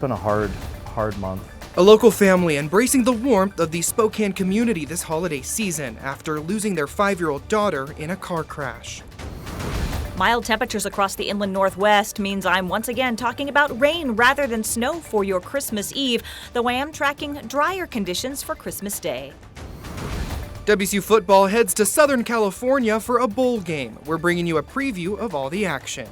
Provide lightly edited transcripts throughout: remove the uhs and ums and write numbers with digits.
been a hard month. A local family embracing the warmth of the Spokane community this holiday season after losing their 5-year-old daughter in a car crash. Mild temperatures across the inland northwest means I'm once again talking about rain rather than snow for your Christmas Eve, though I am tracking drier conditions for Christmas Day. WSU football heads to Southern California for a bowl game. We're bringing you a preview of all the action.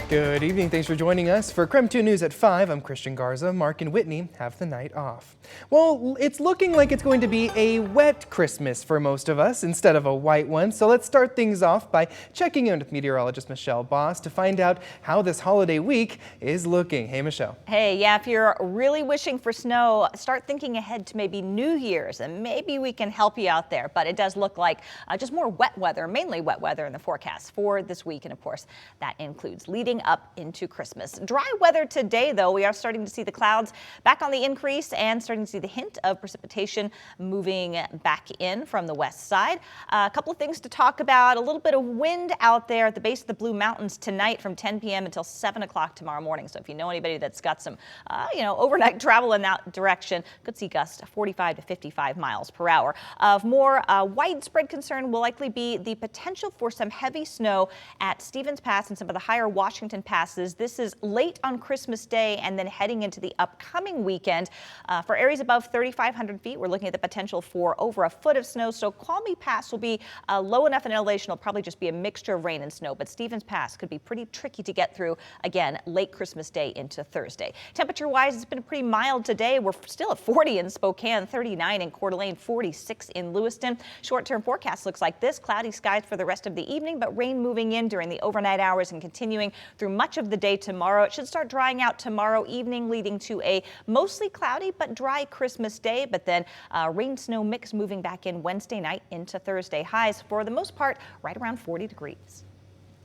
Good evening. Thanks for joining us. For KREM 2 News at 5, I'm Christian Garza. Mark and Whitney have the night off. Well, it's looking like it's going to be a wet Christmas for most of us instead of a white one. So let's start things off by checking in with meteorologist Michelle Boss to find out how this holiday week is looking. Hey, Michelle. Hey, yeah, if you're really wishing for snow, start thinking ahead to maybe New Year's, and maybe we can help you out there. But it does look like just more wet weather, mainly wet weather in the forecast for this week. And of course, that includes leading up into Christmas. Dry weather today, though. We are starting to see the clouds back on the increase and starting to see the hint of precipitation moving back in from the west side. A couple of things to talk about. A little bit of wind out there at the base of the Blue Mountains tonight from 10 p.m. until 7 o'clock tomorrow morning. So if you know anybody that's got some, overnight travel in that direction, could see gusts 45 to 55 miles per hour. Of more widespread concern will likely be the potential for some heavy snow at Stevens Pass and some of the higher Washington passes. This is late on Christmas Day and then heading into the upcoming weekend. For areas above 3,500 feet, we're looking at the potential for over a foot of snow. So Qualmy Pass will be low enough in elevation. It'll probably just be a mixture of rain and snow. But Stevens Pass could be pretty tricky to get through, again, late Christmas Day into Thursday. Temperature-wise, it's been pretty mild today. We're still at 40 in Spokane, 39 in Coeur d'Alene, 46 in Lewiston. Short-term forecast looks like this. Cloudy skies for the rest of the evening, but rain moving in during the overnight hours and continuing through much of the day tomorrow. It should start drying out tomorrow evening, leading to a mostly cloudy but dry Christmas Day, but then rain snow mix moving back in Wednesday night into Thursday. Highs for the most part right around 40 degrees.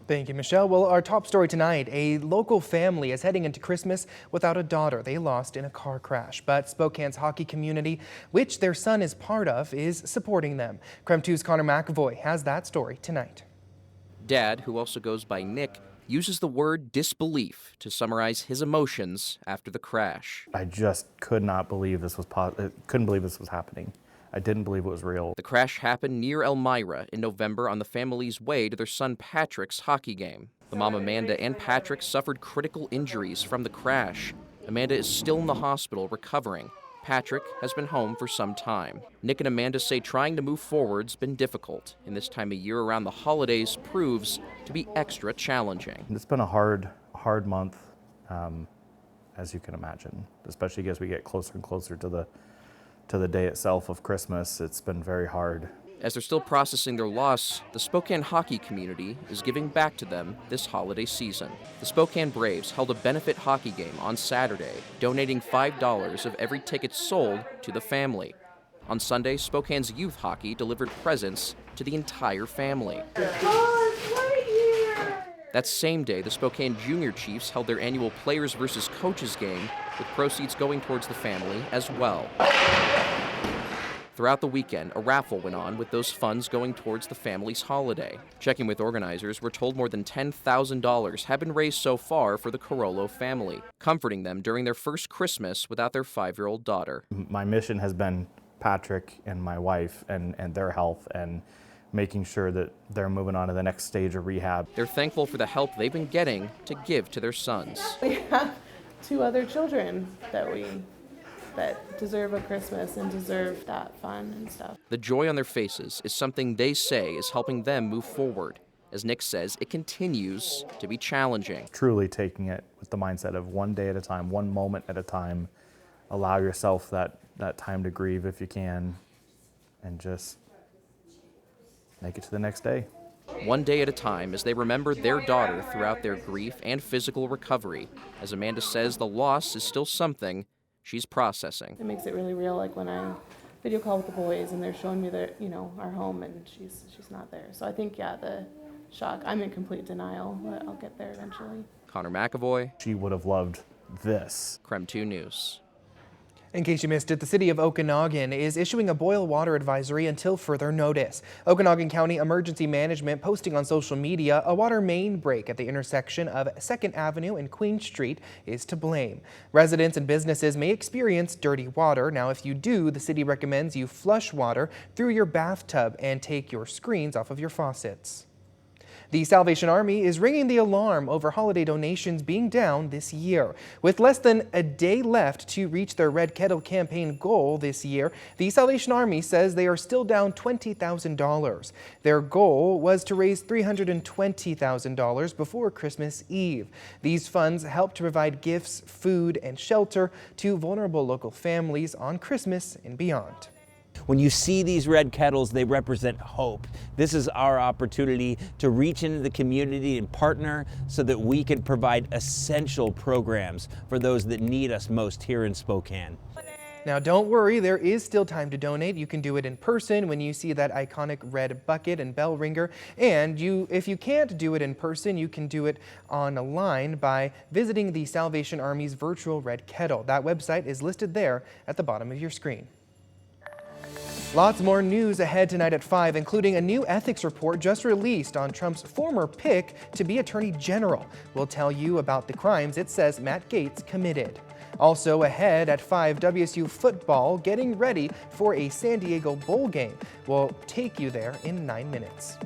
Thank you, Michelle. Well, our top story tonight, a local family is heading into Christmas without a daughter they lost in a car crash. But Spokane's hockey community, which their son is part of, is supporting them. KREM 2's Connor McAvoy has that story tonight. Dad, who also goes by Nick, uses the word disbelief to summarize his emotions after the crash. I just could not believe this was couldn't believe this was happening. I didn't believe it was real. The crash happened near Elmira in November on the family's way to their son Patrick's hockey game. The mom Amanda and Patrick suffered critical injuries from the crash. Amanda is still in the hospital recovering. Patrick has been home for some time. Nick and Amanda say trying to move forward's been difficult, and this time of year around the holidays proves to be extra challenging. It's been a hard month, as you can imagine, especially as we get closer and closer to the day itself of Christmas. It's been very hard. As they're still processing their loss, the Spokane hockey community is giving back to them this holiday season. The Spokane Braves held a benefit hockey game on Saturday, donating $5 of every ticket sold to the family. On Sunday, Spokane's youth hockey delivered presents to the entire family. That same day, the Spokane Junior Chiefs held their annual Players versus Coaches game, with proceeds going towards the family as well. Throughout the weekend, a raffle went on with those funds going towards the family's holiday. Checking with organizers, we're told more than $10,000 have been raised so far for the Carollo family, comforting them during their first Christmas without their 5-year-old daughter. My mission has been Patrick and my wife and their health and making sure that they're moving on to the next stage of rehab. They're thankful for the help they've been getting to give to their sons. We have 2 other children that deserve a Christmas and deserve that fun and stuff. The joy on their faces is something they say is helping them move forward. As Nick says, it continues to be challenging. Truly taking it with the mindset of one day at a time, one moment at a time. Allow yourself that time to grieve if you can, and just make it to the next day. One day at a time as they remember their daughter throughout their grief and physical recovery. As Amanda says, the loss is still something she's processing. It makes it really real, like when I video call with the boys and they're showing me our home and she's not there. So I think, the shock, I'm in complete denial, but I'll get there eventually. Connor McAvoy. She would have loved this. KREM 2 News. In case you missed it, the city of Okanagan is issuing a boil water advisory until further notice. Okanagan County Emergency Management posting on social media a water main break at the intersection of 2nd Avenue and Queen Street is to blame. Residents and businesses may experience dirty water. Now, if you do, the city recommends you flush water through your bathtub and take your screens off of your faucets. The Salvation Army is ringing the alarm over holiday donations being down this year. With less than a day left to reach their Red Kettle campaign goal this year, the Salvation Army says they are still down $20,000. Their goal was to raise $320,000 before Christmas Eve. These funds help to provide gifts, food, and shelter to vulnerable local families on Christmas and beyond. When you see these red kettles, they represent hope. This is our opportunity to reach into the community and partner so that we can provide essential programs for those that need us most here in Spokane. Now don't worry, there is still time to donate. You can do it in person when you see that iconic red bucket and bell ringer. And if you can't do it in person, you can do it online by visiting the Salvation Army's virtual Red Kettle. That website is listed there at the bottom of your screen. Lots more news ahead tonight at 5, including a new ethics report just released on Trump's former pick to be Attorney General. We'll tell you about the crimes it says Matt Gaetz committed. Also ahead at 5, WSU football getting ready for a San Diego bowl game. We'll take you there in 9 minutes.